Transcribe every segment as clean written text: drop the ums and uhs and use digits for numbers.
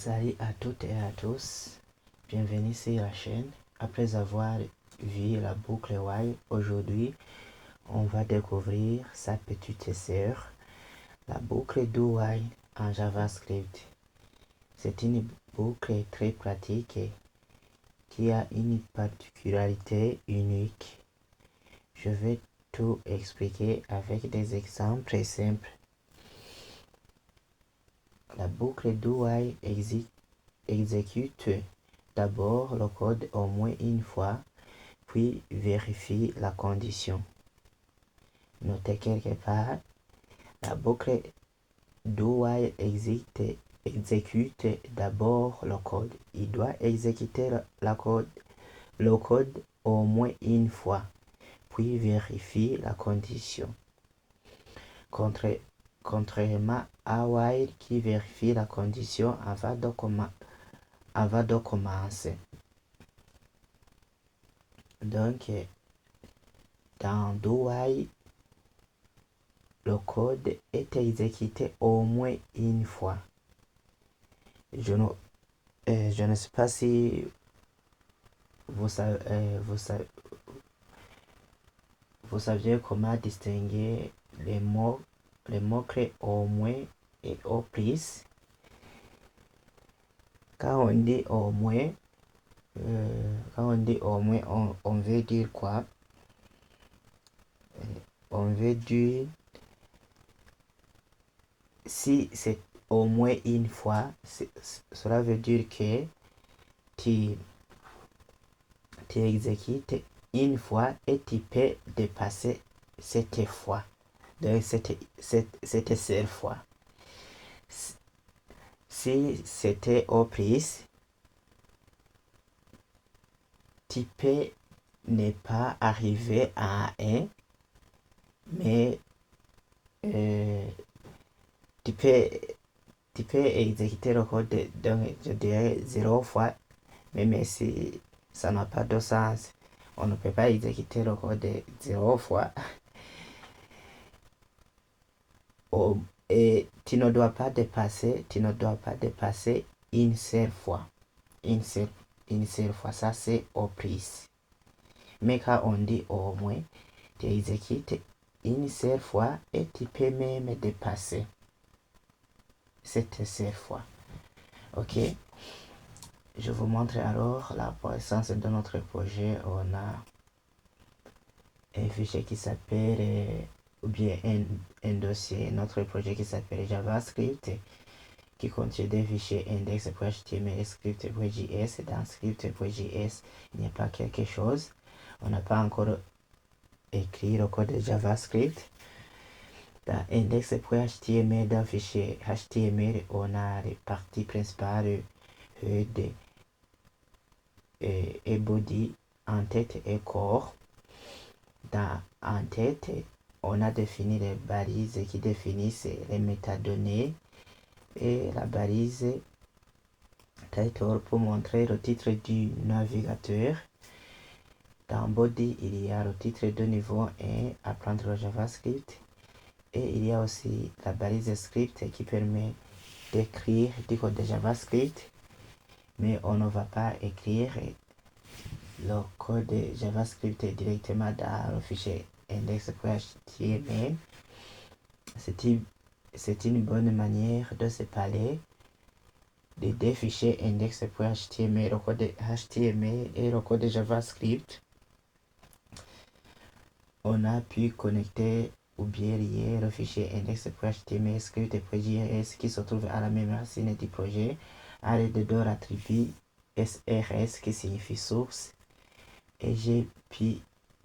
Salut à toutes et à tous, bienvenue sur la chaîne. Après avoir vu la boucle while, aujourd'hui on va découvrir sa petite sœur, la boucle do while en JavaScript. C'est une boucle très pratique qui a une particularité unique. Je vais tout expliquer avec des exemples simples. La boucle do while exécute d'abord le code au moins une fois, puis vérifie la condition. Notez quelque part, la boucle do while exécute d'abord le code. Il doit exécuter le code au moins une fois, puis vérifie la condition. Contrairement à while qui vérifie la condition avant de commencer. Donc, dans do while, le code est exécuté au moins une fois. Je ne sais pas si vous saviez comment distinguer les mots-clés au moins et au plus. Quand on dit au moins, on veut dire quoi? On veut dire si c'est au moins une fois, cela veut dire que tu exécutes une fois et tu peux dépasser cette fois. Donc cette seule fois. Si c'était au plus, tu peux ne pas arriver à 1, mais tu peux exécuter le code, donc je dirais 0 fois, même si ça n'a pas de sens. On ne peut pas exécuter le code 0 fois. Et tu ne dois pas dépasser une seule fois. Une seule fois, ça c'est au plus. Mais quand on dit au moins, tu exécutes une seule fois et tu peux même dépasser cette seule fois. Ok, je vous montre alors la puissance de notre projet. On a un fichier qui s'appelle, ou bien un dossier, notre projet qui s'appelle JavaScript, qui contient des fichiers index.html, script.js. Dans script.js, il n'y a pas quelque chose. On n'a pas encore écrit le code de JavaScript. Dans index.html, dans le fichier HTML, on a les parties principales HUD et body, en-tête et corps. Dans en-tête, on a défini les balises qui définissent les métadonnées et la balise title pour montrer le titre du navigateur. Dans body, il y a le titre de niveau 1, apprendre le JavaScript. Et il y a aussi la balise script qui permet d'écrire du code de JavaScript. Mais on ne va pas écrire le code de JavaScript directement dans le fichier index.html. C'est une bonne manière de séparer les deux fichiers index.html, le code de HTML et le code de JavaScript. On a pu connecter ou bien lier le fichier index.html script.js qui se trouve à la même racine du projet à l'aide de l'attribut SRS qui signifie source, et j'ai pu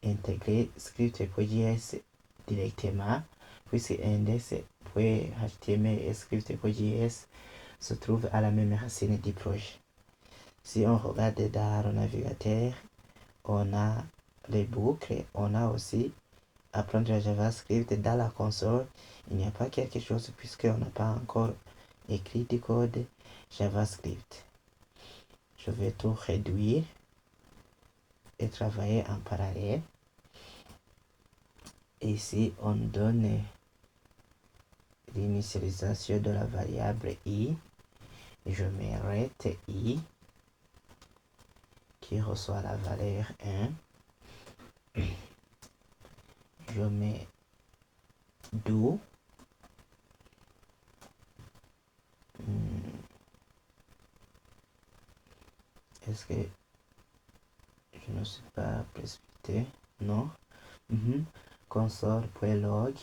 intégrer script.js directement puisque index.html et script.js se trouvent à la même racine du projet. Si on regarde dans le navigateur, on a les boucles, on a aussi apprendre le JavaScript dans la console. Il n'y a pas quelque chose puisqu'on n'a pas encore écrit du code JavaScript. Je vais tout réduire et travailler en parallèle. Ici, on donne l'initialisation de la variable i Je mets ret I qui reçoit la valeur 1. Je mets do. Est-ce que je ne suis pas précipité? Non. Console.log.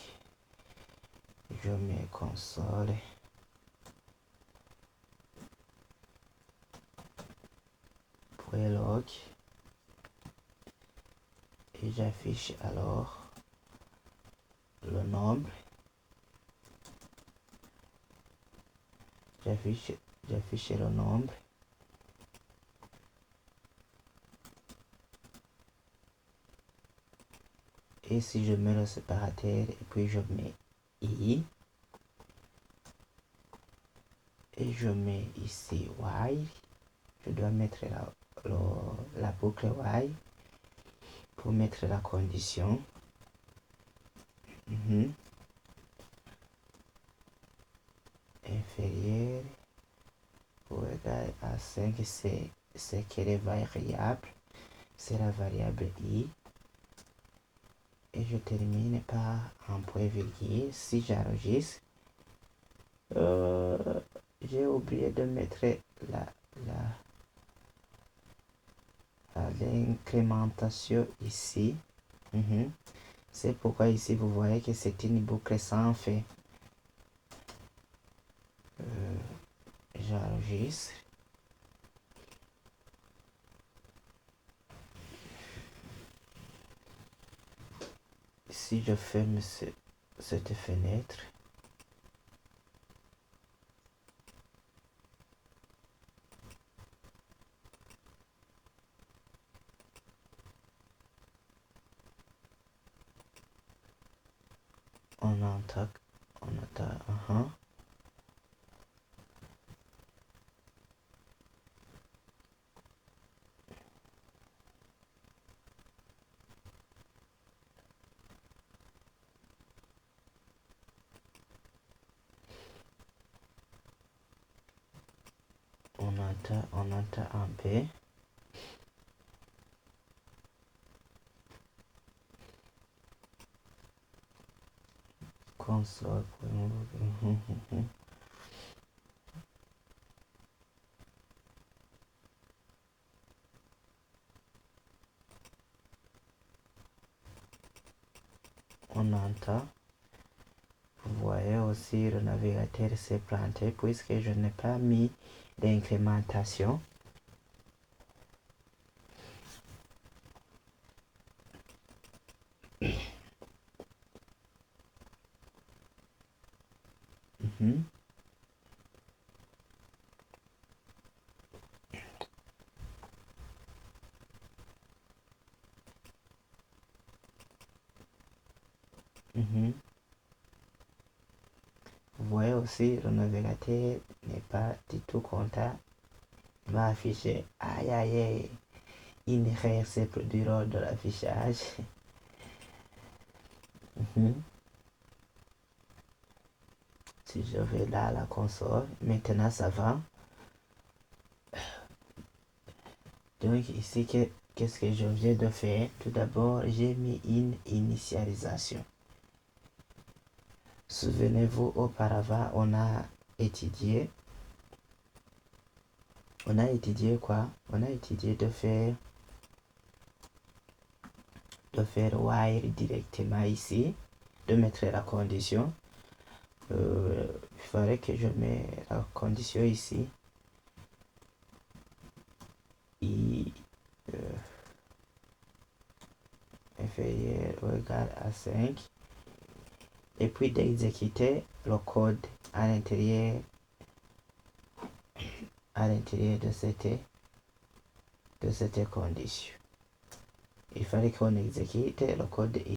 Je mets console.log et j'affiche alors le nombre. J'affiche le nombre. Et si je mets le séparateur et puis je mets I et je mets ici while, je dois mettre la boucle while pour mettre la condition. Inférieur ou égal à 5, c'est quelle variable? C'est la variable I. Et je termine par un point virgule. Si j'enregistre, j'ai oublié de mettre l'incrémentation ici. C'est pourquoi ici vous voyez que c'est une boucle sans fin. J'enregistre. Si je ferme cette fenêtre, on entend, on entend un peu. Console. On entend. Vous voyez aussi le navigateur s'est planté puisque je n'ai pas mis d'incrémentation. Vous voyez aussi le navigateur n'est pas du tout content. Il va afficher aïe aïe aïe. Une erreur s'est produite lors de l'affichage. Si je vais là à la console, maintenant ça va. Donc ici, qu'est-ce que je viens de faire? Tout d'abord, j'ai mis une initialisation. Souvenez-vous, auparavant, on a étudié quoi? On a étudié de faire while directement ici, de mettre la condition. Il faudrait que je mette la condition ici. I inférieur ou égal à 5. Et puis d'exécuter le code à l'intérieur de cette condition. Il fallait qu'on exécute le code